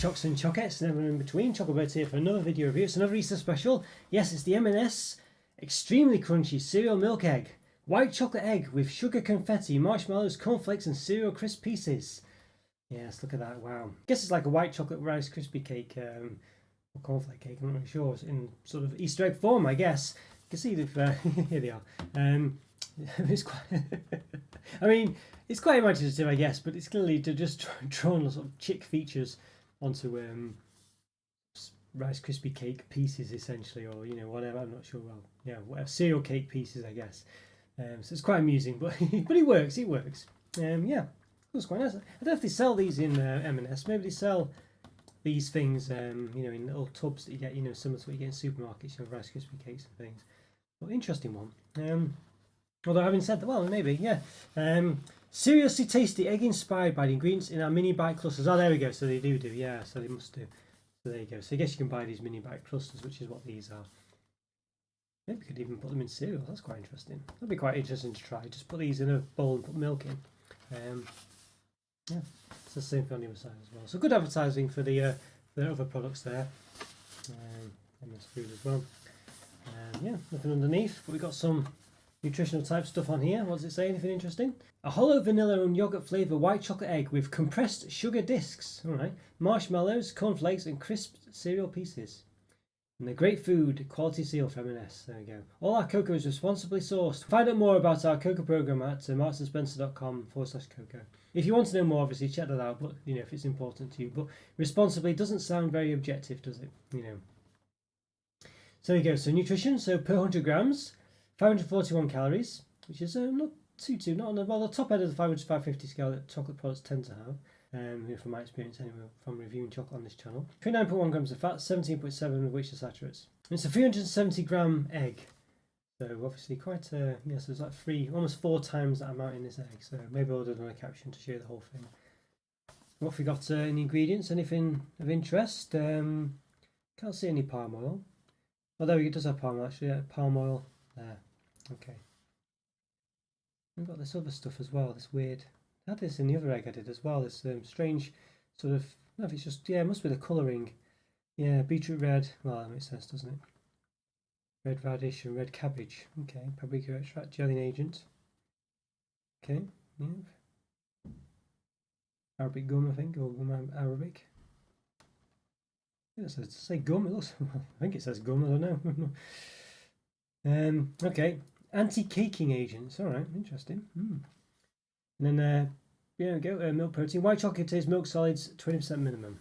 Chocks and Chockets, never in between. Roberto here for another video review. It's another Easter special. Yes, it's the M&S Extremely Crunchy Cereal Milk Egg. White chocolate egg with sugar confetti, marshmallows, cornflakes and cereal crisp pieces. Yes, look at that, wow. I guess it's like a white chocolate Rice Krispie cake, or cornflake cake, I'm not really sure. It's in sort of Easter egg form, I guess. You can see the, here they are. It's quite, I mean, it's quite imaginative, I guess, but it's clearly just drawn sort of chick features onto Rice Krispie cake pieces, essentially, or you know, whatever. I'm not sure. Well, yeah, whatever, cereal cake pieces, I guess. So it's quite amusing, but but it works. It works. Yeah, it's quite nice. I don't know if they sell these in M&S. Maybe they sell these things, you know, in little tubs that you get, you know, similar to what you get in supermarkets, you know, Rice Krispie cakes and things. But interesting one. Although having said that, well, maybe, yeah. Seriously tasty egg inspired by the ingredients in our mini bite clusters. Oh, there we go. So they do, yeah. So they must do. So there you go. So I guess you can buy these mini bite clusters, which is what these are. Maybe we could even put them in cereal. That's quite interesting. That'd be quite interesting to try. Just put these in a bowl and put milk in. Yeah, it's the same thing on the other side as well. So good advertising for the other products there. MS food as well. Yeah, nothing underneath, but we've got some nutritional type stuff on here. What does it say? Anything interesting? A hollow vanilla and yogurt flavour white chocolate egg with compressed sugar discs. Alright. Marshmallows, cornflakes and crisp cereal pieces. And the great food, quality seal from M&S. There we go. All our cocoa is responsibly sourced. Find out more about our cocoa programme at marksandspencer.com/cocoa. If you want to know more, obviously check that out, but you know, if it's important to you. But responsibly doesn't sound very objective, does it? You know. So there you go. So nutrition, so per 100 grams, 541 calories, which is not not on the top end of the 500 to 550 scale that chocolate products tend to have. From my experience anyway, from reviewing chocolate on this channel. 29.1 grams of fat, 17.7 of which are saturates. And it's a 370 gram egg. So obviously quite, yes, there's like almost 4 times that amount in this egg. So maybe I'll do another caption to show you the whole thing. What have we got in the ingredients? Anything of interest? Can't see any palm oil. Oh, there we go, it does have palm oil actually, yeah, palm oil there. Okay. We've got this other stuff as well, this weird, I had this in the other egg I did as well, this strange sort of, I don't know if it's just, yeah, it must be the colouring. Yeah, beetroot red, well that makes sense, doesn't it? Red radish and red cabbage. Okay, paprika extract, gelling agent. Okay, yeah. Arabic gum, I think, or gum Arabic. Yeah, it says to say gum, it looks, I think it says gum, I don't know. Okay, anti-caking agents, alright, interesting. And then, yeah, we go, milk protein. White chocolate contains milk solids, 20% minimum.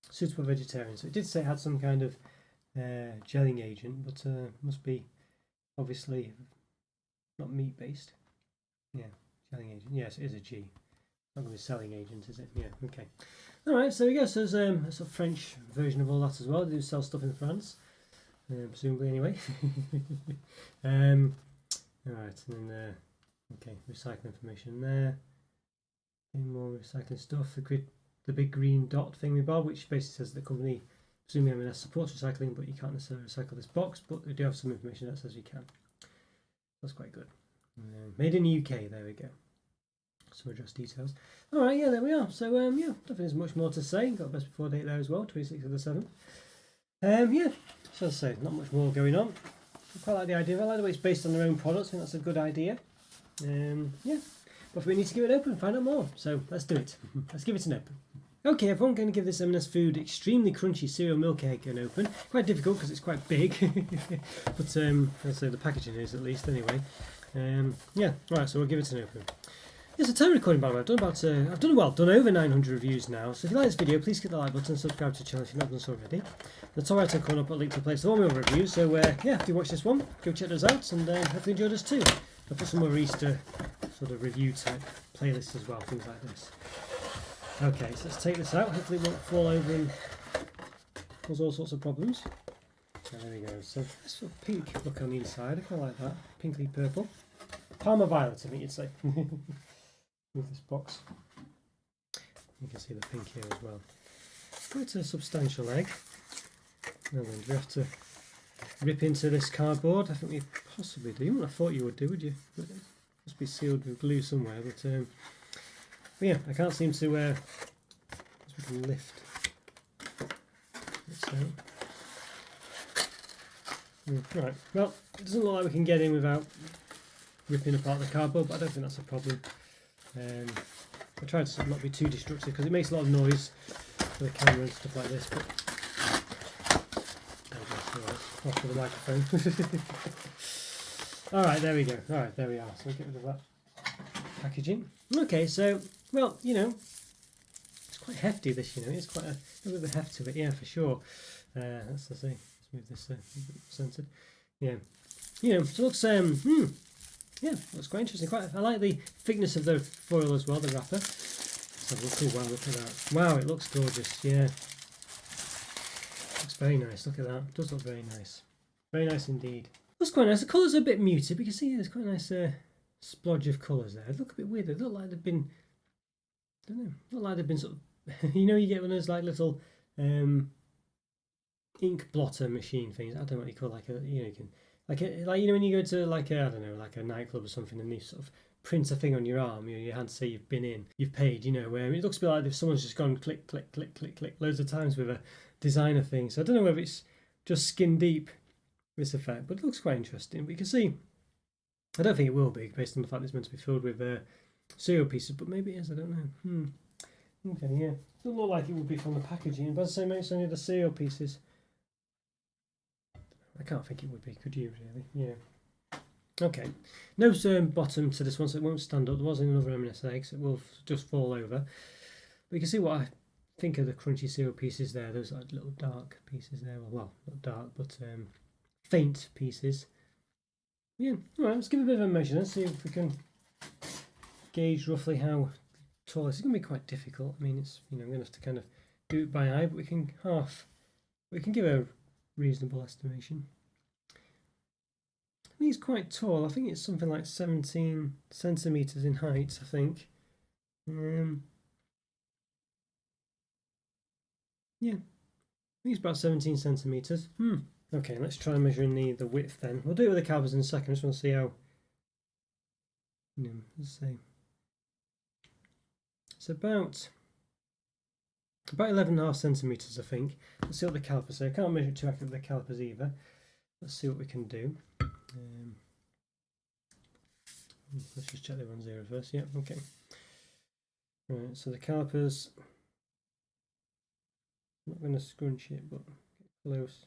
Suitable for vegetarians. So it did say it had some kind of gelling agent, but must be obviously not meat based. Yeah, gelling agent. Yes, it is a G. Not going to be selling agent, is it? Yeah, okay. Alright, so we go. So there's a sort of French version of all that as well. They do sell stuff in France, presumably anyway. Alright, and then okay, recycling information there. Any more recycling stuff. The big green dot thing with Bob, which basically says the company, presumably M&S, supports recycling, but you can't necessarily recycle this box. But they do have some information that says you can. That's quite good. Made in the UK. There we go. Some address details. All right, yeah, there we are. So yeah, don't think there's much more to say. Got best before date there as well, 26th of the 7th. Yeah, so as I say, not much more going on. I quite like the idea. I like the way it's based on their own products. I think that's a good idea. Yeah, but we need to give it an open and find out more. So let's do it. Let's give it an open. Okay, everyone, going to give this M&S Food Extremely Crunchy Cereal Milk Egg an open. Quite difficult because it's quite big, but let's say the packaging is at least anyway. Yeah, right. So we'll give it an open. It's a time recording, by the way. I've done over 900 reviews now. So if you like this video, please hit the like button and subscribe to the channel if you've not done so already. The top right hand corner, I'll put a link to the place of all my other reviews. So yeah, if you watch this one, go check those out and hopefully enjoy this too. I'll put some more Easter sort of review type playlists as well, things like this. Okay, so let's take this out. Hopefully it won't fall over and cause all sorts of problems. So there we go. So this sort of pink look on the inside. I quite like that. Pinkly purple. Parma violet, I think you'd say. With this box. You can see the pink here as well. Quite a substantial egg. Now then, do we have to rip into this cardboard? I think we possibly do. You wouldn't have thought you would do, would you? But it must be sealed with glue somewhere. But yeah, I can't seem to. We can lift Right, well, it doesn't look like we can get in without ripping apart the cardboard, but I don't think that's a problem. I tried to not be too destructive because it makes a lot of noise for the camera and stuff like this, but off with the microphone. Alright, there we go. Alright, there we are. So we'll get rid of that packaging. Okay, so, well, you know, it's quite hefty, this, you know, it's quite a bit of heft to it, yeah, for sure. Let's see, let's move this centered. Yeah, you know, so it looks, yeah, looks quite interesting. I like the thickness of the foil as well, the wrapper. So we'll see. Wow, look at that. Wow, it looks gorgeous, yeah. Looks very nice, look at that. It does look very nice. Very nice indeed. Looks quite nice. The colours are a bit muted, but you can see there's quite a nice splodge of colours there. They look a bit weird. They look like they've been, I don't know, look like they've been sort of, you know, you get one of those like little ink blotter machine things. I don't know what you call, like a, you know, you can, like you know, when you go to like a, I don't know, like a nightclub or something, and you sort of print a thing on your arm, you know, your hand to say you've been in, you've paid, you know, where it looks a bit like if someone's just gone click, click, click, click, click loads of times with a designer thing. So I don't know whether it's just skin deep, this effect, but it looks quite interesting. But you can see, I don't think it will be based on the fact it's meant to be filled with cereal pieces, but maybe it is, I don't know. Okay, yeah, doesn't look like it would be from the packaging, but as I say, maybe it's only the cereal pieces. I can't think it would be, could you really? Yeah. Okay, no bottom to this one, so it won't stand up. There was another M&S egg, so it will just fall over. But you can see what I think of the crunchy cereal pieces there. Those like little dark pieces there. Well, not dark, but faint pieces. Yeah, all right, let's give it a bit of a measure and see if we can gauge roughly how tall this is. Going to be quite difficult. I mean, it's, you know, I'm going to have to kind of do it by eye, but we can give a reasonable estimation. I think it's quite tall. I think it's something like 17 centimeters in height, I think. Yeah, I think it's about 17 centimeters. Okay, let's try measuring the width then. We'll do it with the calipers in a second. I just want to see how, you know, let's see. It's about 11.5 centimeters, I think. Let's see what the calipers say. I can't measure it too accurately with the calipers either. Let's see what we can do. Let's just check the 1 0 first. Yeah, okay. Right, so the calipers, I'm not going to scrunch it, but get close.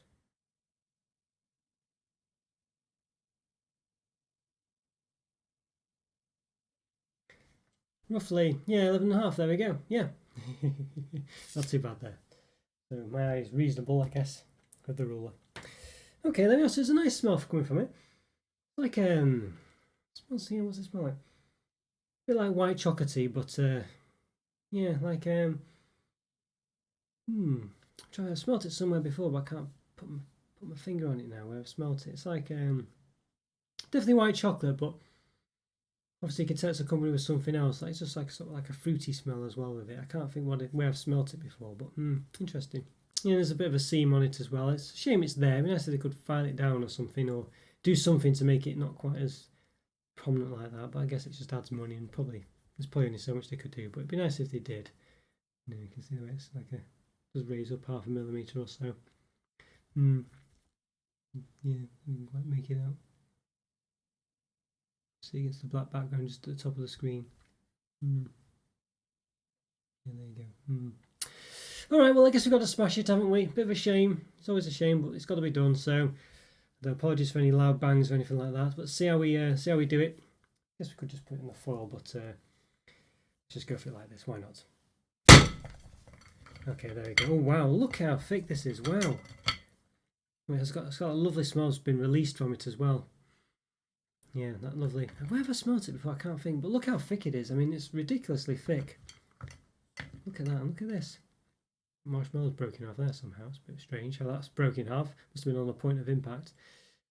Roughly, yeah, 11.5, there we go. Yeah, not too bad there. So my eye is reasonable, I guess, with the ruler. Okay, there we go. So there's a nice smell coming from it. Like, what's it smell like? A bit like white chocolatey, but yeah, like I smelt it somewhere before, but I can't put my finger on it now where I've smelt it. It's like definitely white chocolate, but obviously you can tell it's accompanied with something else. Like, it's just like sort of like a fruity smell as well with it. I can't think where I've smelt it before, but interesting. Yeah, there's a bit of a seam on it as well. It's a shame it's there. It'd be nice if they could file it down or something, or do something to make it not quite as prominent like that. But I guess it just adds money, and there's probably only so much they could do. But it'd be nice if they did. You know, you can see the way it's like just raise up 0.5 millimeter or so. Yeah, you can quite make it out. See against the black background just at the top of the screen. Yeah, there you go. Alright, well I guess we've got to smash it, haven't we? Bit of a shame. It's always a shame, but it's got to be done. So, apologies for any loud bangs or anything like that. But see how we do it. I guess we could just put it in the foil, but let's just go for it like this. Why not? Okay, there we go. Oh wow, look how thick this is. Wow. It's got a lovely smell that's been released from it as well. Yeah, that lovely. Have I ever smelt it before? I can't think. But look how thick it is. I mean, it's ridiculously thick. Look at that. Look at this. Marshmallow's broken off there somehow. It's a bit strange how that's broken off. Must have been on the point of impact.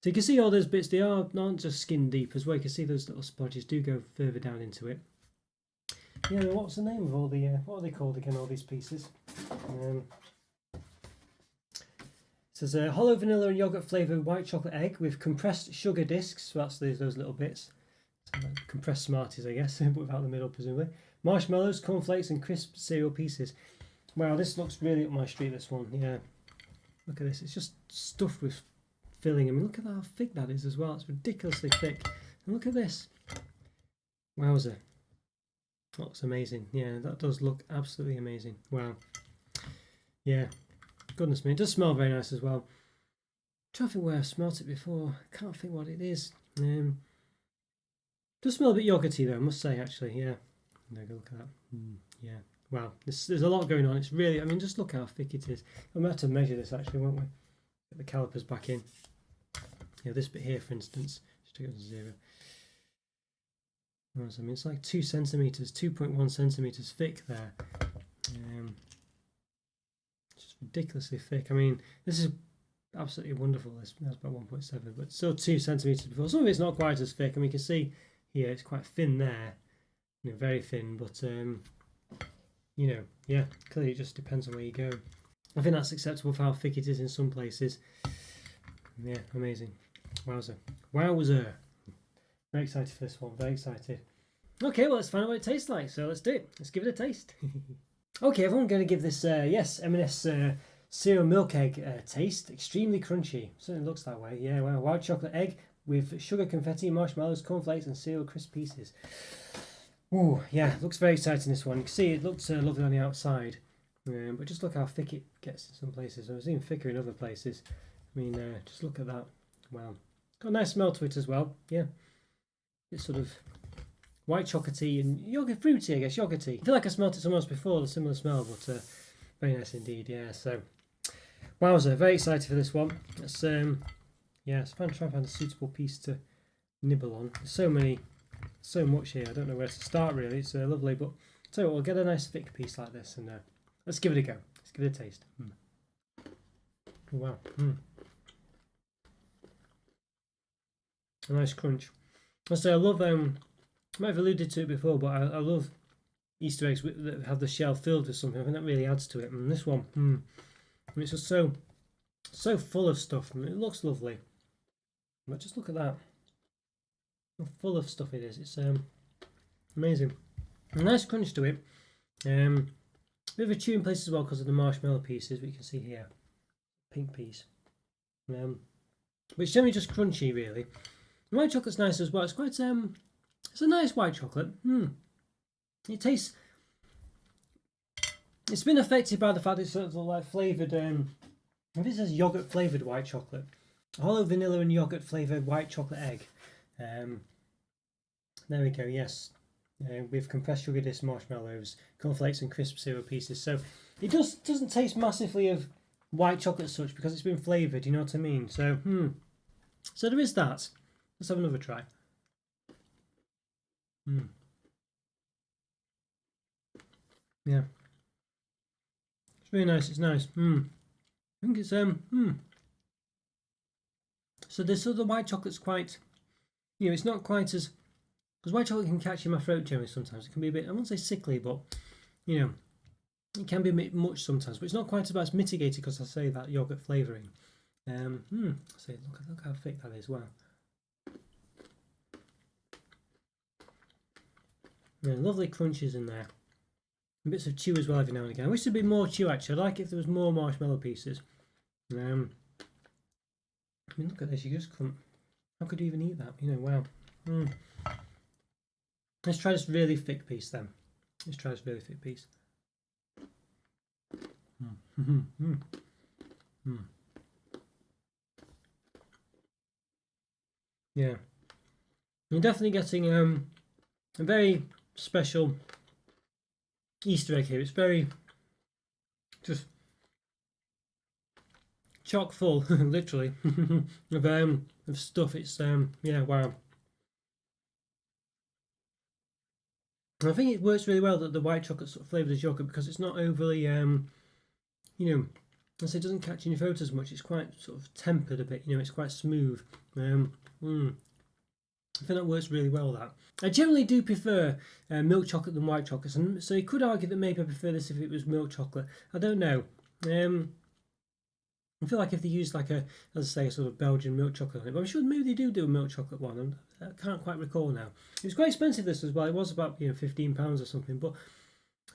So you can see all those bits. They aren't just skin deep as well. You can see those little splodges do go further down into it. Yeah, what's the name of all the what are they called again? All these pieces. It says hollow vanilla and yogurt flavoured white chocolate egg with compressed sugar discs. So that's those little bits. So like compressed Smarties, I guess, but without the middle, presumably. Marshmallows, cornflakes, and crisp cereal pieces. Wow, this looks really up my street. This one, yeah. Look at this. It's just stuffed with filling. I mean, look at how thick that is as well. It's ridiculously thick. And look at this. Wowzer. That looks amazing. Yeah, that does look absolutely amazing. Wow. Yeah. Goodness me. It does smell very nice as well. I'm trying to think where I've smelt it before. I can't think what it is. Does smell a bit yogurty though, I must say, actually. Yeah. There you go, look at that. Yeah. Wow. There's a lot going on. It's really, I mean, just look how thick it is. I'm going to have to measure this actually, won't we? Get the calipers back in. Yeah, this bit here, for instance, just to go to 0. I mean, it's like 2 centimeters, 2.1 centimeters thick there. It's just ridiculously thick. I mean, this is absolutely wonderful. That's about 1.7, but still 2 centimeters before. Some of it's not quite as thick. I mean, you can see here it's quite thin there, you know, very thin. But you know, yeah, clearly it just depends on where you go. I think that's acceptable for how thick it is in some places. Yeah, amazing. Wowzer. Wowzer. Very excited for this one, very excited. Okay, well, let's find out what it tastes like. So let's do it. Let's give it a taste. Okay, everyone, going to give this, yes, M&S cereal milk egg taste. Extremely crunchy. Certainly looks that way. Yeah, wow. White chocolate egg with sugar confetti, marshmallows, cornflakes, and cereal crisp pieces. Ooh, yeah, looks very exciting, this one. You can see it looks lovely on the outside. But just look how thick it gets in some places. It's even thicker in other places. I mean, just look at that. Wow. Got a nice smell to it as well. Yeah. It's sort of white chocolatey and yogurt fruity, I guess, yogurty. I feel like I smelt it somewhere else before, a similar smell, but very nice indeed, yeah. So, wowzer, very excited for this one. Let's, yeah, let's try and find a suitable piece to nibble on. There's so much here, I don't know where to start really. It's lovely, but so we'll get a nice thick piece like this and let's give it a go. Let's give it a taste. Oh, wow. A nice crunch. I say I love, I might have alluded to it before, but I love Easter eggs that have the shell filled with something. I think that really adds to it. And this one, and it's just so full of stuff. I mean, it looks lovely. But just look at that. How full of stuff it is. It's amazing. A nice crunch to it. Bit of a chew in places as well because of the marshmallow pieces, but you can see here, pink piece. But it's generally just crunchy, really. The white chocolate's nice as well. It's quite it's a nice white chocolate. It tastes. It's been affected by the fact it's sort of like flavoured. This is yogurt flavoured white chocolate, hollow vanilla and yogurt flavoured white chocolate egg. There we go. Yes, with compressed sugar disc marshmallows, cornflakes, and crisp cereal pieces. So it doesn't taste massively of white chocolate as such because it's been flavoured. You know what I mean? So so there is that. Let's have another try. Yeah. It's really nice, it's nice. I think it's So this other white chocolate's quite, you know, it's not quite as, because white chocolate can catch in my throat generally sometimes. It can be a bit, I won't say sickly, but you know, it can be a bit much sometimes, but it's not quite as mitigated because I say that yogurt flavouring. See, look how thick that is. Wow. Yeah, lovely crunches in there. And bits of chew as well every now and again. I wish there'd be more chew actually. I'd like if there was more marshmallow pieces. I mean, look at this. You just couldn't. How could you even eat that? You know, wow. Let's try this really thick piece then. Let's try this really thick piece. Yeah. You're definitely getting a very special Easter egg here. It's very just chock full, literally, of stuff. It's yeah, wow. And I think it works really well that the white chocolate sort of flavoured as yogurt because it's not overly you know, as it doesn't catch in your throat as much. It's quite sort of tempered a bit. You know, it's quite smooth. I think that works really well. That I generally do prefer milk chocolate than white chocolates, and so you could argue that maybe I prefer this if it was milk chocolate. I don't know. I feel like if they used like as I say, a sort of Belgian milk chocolate on it, but I'm sure maybe they do a milk chocolate one. I can't quite recall now. It was quite expensive this as well. It was about £15 or something, but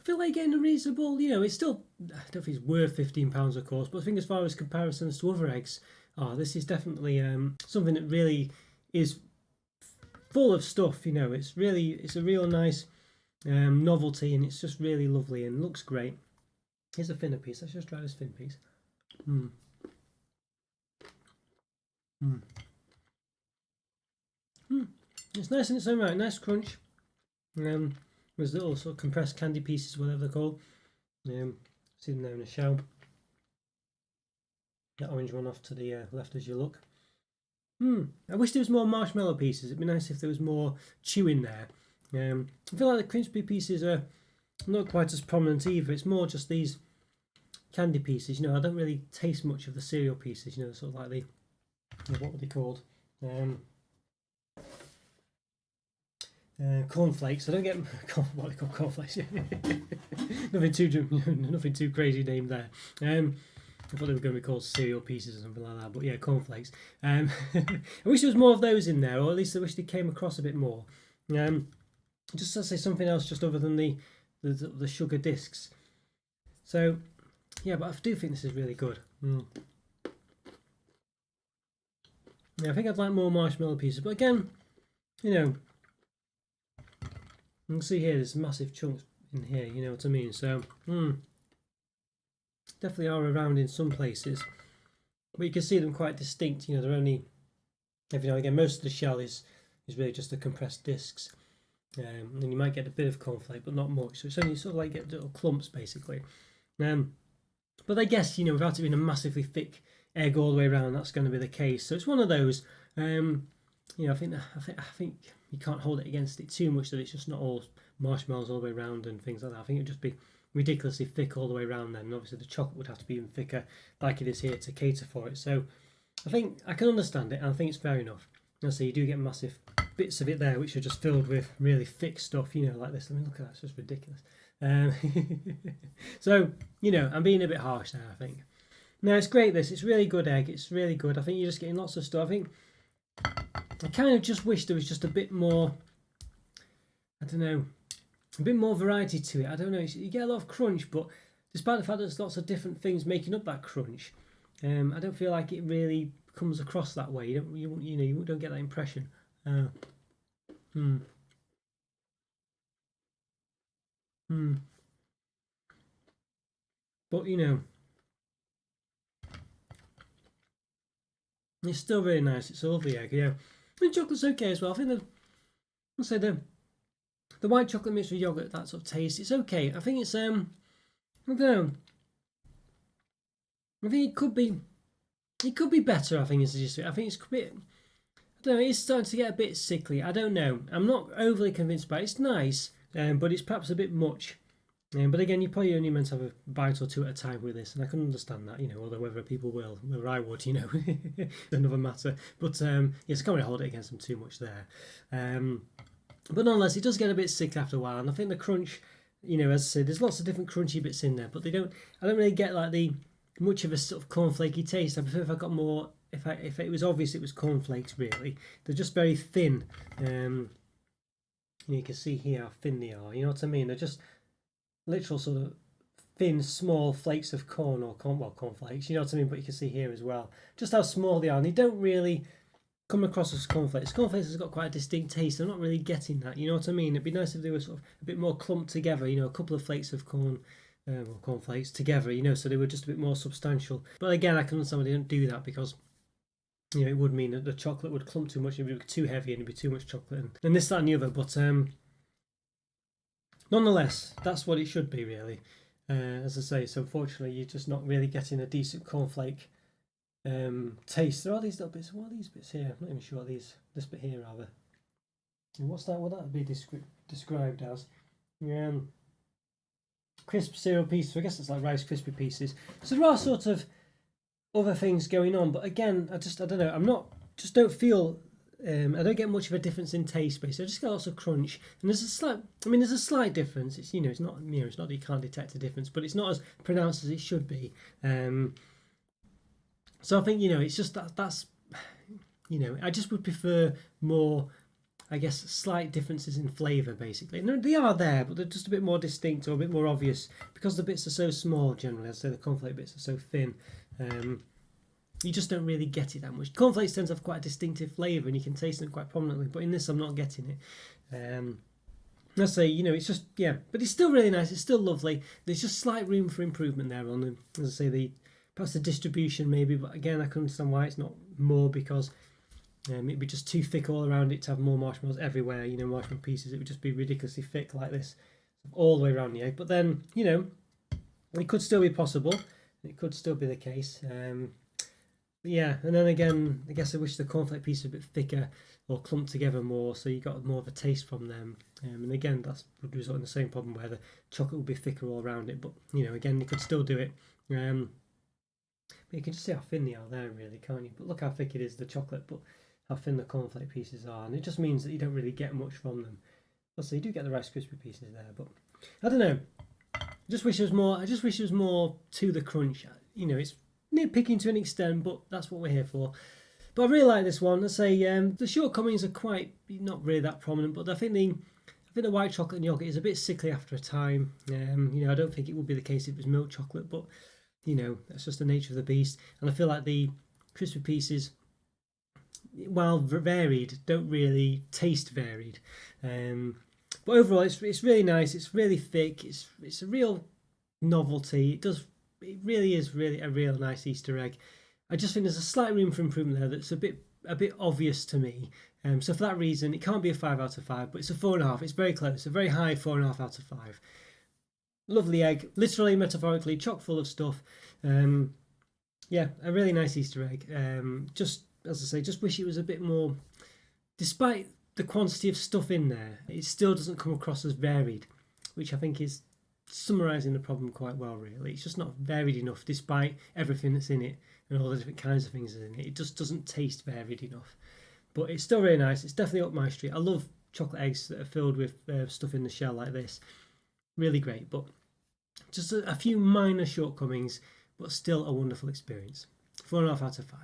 I feel like getting a reasonable, you know, it's still, I don't think it's worth £15 of course, but I think as far as comparisons to other eggs, this is definitely something that really is full of stuff, you know. It's a real nice novelty, and it's just really lovely and looks great. Here's a thinner piece. Let's just try this thin piece. It's nice in its own right, nice crunch. There's little sort of compressed candy pieces, whatever they're called. See them there in a shell. That orange one off to the left as you look. I wish there was more marshmallow pieces. It'd be nice if there was more chew in there. I feel like the crispy pieces are not quite as prominent either. It's more just these candy pieces. You know, I don't really taste much of the cereal pieces. You know, sort of like the, what were they called? Cornflakes. I don't get what they call cornflakes. nothing too crazy named there. I thought they were going to be called cereal pieces or something like that, but yeah, cornflakes. I wish there was more of those in there, or at least I wish they came across a bit more. Just to say something else, just other than the sugar discs. So yeah, but I do think this is really good. Yeah, I think I'd like more marshmallow pieces, but again, you know, you can see here there's massive chunks in here. You know what I mean? So definitely are around in some places, but you can see them quite distinct. You know, they're only every now and again. Most of the shell is really just the compressed discs, and you might get a bit of cornflake, but not much. So it's only sort of like get little clumps basically. But I guess, you know, without it being a massively thick egg all the way around, that's going to be the case. So it's one of those. You know, I think you can't hold it against it too much that it's just not all marshmallows all the way around and things like that. I think it would just be ridiculously thick all the way around then, and obviously the chocolate would have to be even thicker like it is here to cater for it. So I think I can understand it, and I think it's fair enough. And so you do get massive bits of it there which are just filled with really thick stuff, you know, like this. I mean, look at that, it's just ridiculous. So, you know, I'm being a bit harsh there, I think. No, it's great this, it's really good egg, it's really good. I think you're just getting lots of stuff. I think I kind of just wish there was just a bit more, I don't know, a bit more variety to it. I don't know, you get a lot of crunch, but despite the fact that there's lots of different things making up that crunch, I don't feel like it really comes across that way. You don't get that impression. But you know, it's still really nice. It's a lovely egg, yeah. And chocolate's okay as well. I think I'll say the white chocolate mixed with yogurt, that sort of taste, it's okay. I think it's I don't know. I think it could be better. I think it's just. I think it's a bit. I don't know. It's starting to get a bit sickly. I don't know. I'm not overly convinced by it. It's nice, but it's perhaps a bit much. But again, you probably only meant to have a bite or two at a time with this, and I can understand that, you know, although whether people will, whether I would, you know, another matter. But yes, I can't really hold it against them too much there. But nonetheless, it does get a bit sick after a while, and I think the crunch, you know, as I said, there's lots of different crunchy bits in there, but I don't really get like the much of a sort of cornflakey taste. I prefer if I got more, if it was obvious it was cornflakes really. They're just very thin. You can see here how thin they are, you know what I mean? They're just literal sort of thin, small flakes of corn or cornflakes, you know what I mean? But you can see here as well just how small they are, and they don't really come across as cornflakes. Cornflakes has got quite a distinct taste. I'm not really getting that, you know what I mean? It'd be nice if they were sort of a bit more clumped together, you know, a couple of flakes of corn, or cornflakes together, you know, so they were just a bit more substantial. But again, I can understand why they don't do that, because you know, it would mean that the chocolate would clump too much, it'd be too heavy, and it'd be too much chocolate, and this, that, and the other. But nonetheless, that's what it should be, really. As I say, so unfortunately, you're just not really getting a decent cornflake taste. There are these little bits. What are these bits here? I'm not even sure what this bit here, rather. And what's that? Would that be described as? Crisp cereal pieces. I guess it's like Rice Krispie pieces. So there are sort of other things going on, but again, I don't know. Don't feel. I don't get much of a difference in taste, basically. I just get lots of crunch, and there's a slight difference. It's, you know, it's not that you can't detect a difference, but it's not as pronounced as it should be. So I think, you know, it's just that's, you know, I just would prefer more, I guess, slight differences in flavour, basically. And they are there, but they're just a bit more distinct or a bit more obvious because the bits are so small. Generally, I'd say the cornflake bits are so thin. You just don't really get it that much. Cornflakes tend to have quite a distinctive flavour, and you can taste them quite prominently. But in this, I'm not getting it. I say, it's just, yeah, but it's still really nice. It's still lovely. There's just slight room for improvement there on them. As I say, perhaps the distribution maybe, but again, I can understand why it's not more, because it'd be just too thick all around it to have more marshmallows everywhere. Marshmallow pieces, it would just be ridiculously thick like this all the way around the egg. But then, it could still be possible. It could still be the case. Yeah, and then again, I guess I wish the cornflake piece was a bit thicker or clumped together more, so you got more of a taste from them. And again, that would result in the same problem where the chocolate would be thicker all around it. But again, you could still do it. But you can just see how thin they are there, really, can't you? But look how thick it is, the chocolate, but how thin the cornflake pieces are, and it just means that you don't really get much from them. Also, you do get the Rice Krispie pieces there, but I don't know. I just wish there was more to the crunch. It's nitpicking to an extent, but that's what we're here for. But I really like this one. I say the shortcomings are quite not really that prominent, but I think the white chocolate and yogurt is a bit sickly after a time. I don't think it would be the case if it was milk chocolate, but that's just the nature of the beast. And I feel like the crispy pieces, while varied, don't really taste varied. But overall, it's really nice. It's really thick. It's a real novelty. It really is a real nice Easter egg. I just think there's a slight room for improvement there that's a bit obvious to me. So for that reason, it can't be a 5 out of 5, but it's a 4.5. It's very close. A very high 4.5 out of 5. Lovely egg, literally, metaphorically, chock full of stuff. Yeah, a really nice Easter egg. Just as I say, just wish it was a bit more. Despite the quantity of stuff in there, it still doesn't come across as varied, which I think is summarising the problem quite well, really. It's just not varied enough, despite everything that's in it and all the different kinds of things that's in it. It just doesn't taste varied enough. But it's still really nice. It's definitely up my street. I love chocolate eggs that are filled with stuff in the shell like this. Really great, but just a few minor shortcomings, but still a wonderful experience. 4.5 out of 5.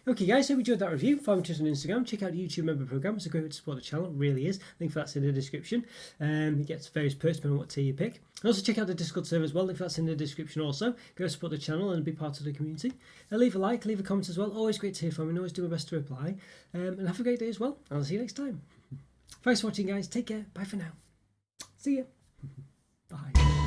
Okay guys, hope you enjoyed that review. Follow me on Instagram, check out the YouTube member program. It's a great way to support the channel, it really is. Link for that's in the description. You get various perks depending on what tier you pick. And also check out the Discord server as well, link for that's in the description also. Go support the channel and be part of the community. Leave a like, leave a comment as well. Always great to hear from you, and always do my best to reply. And have a great day as well. I'll see you next time. Thanks for watching guys, take care, bye for now. See ya. Bye.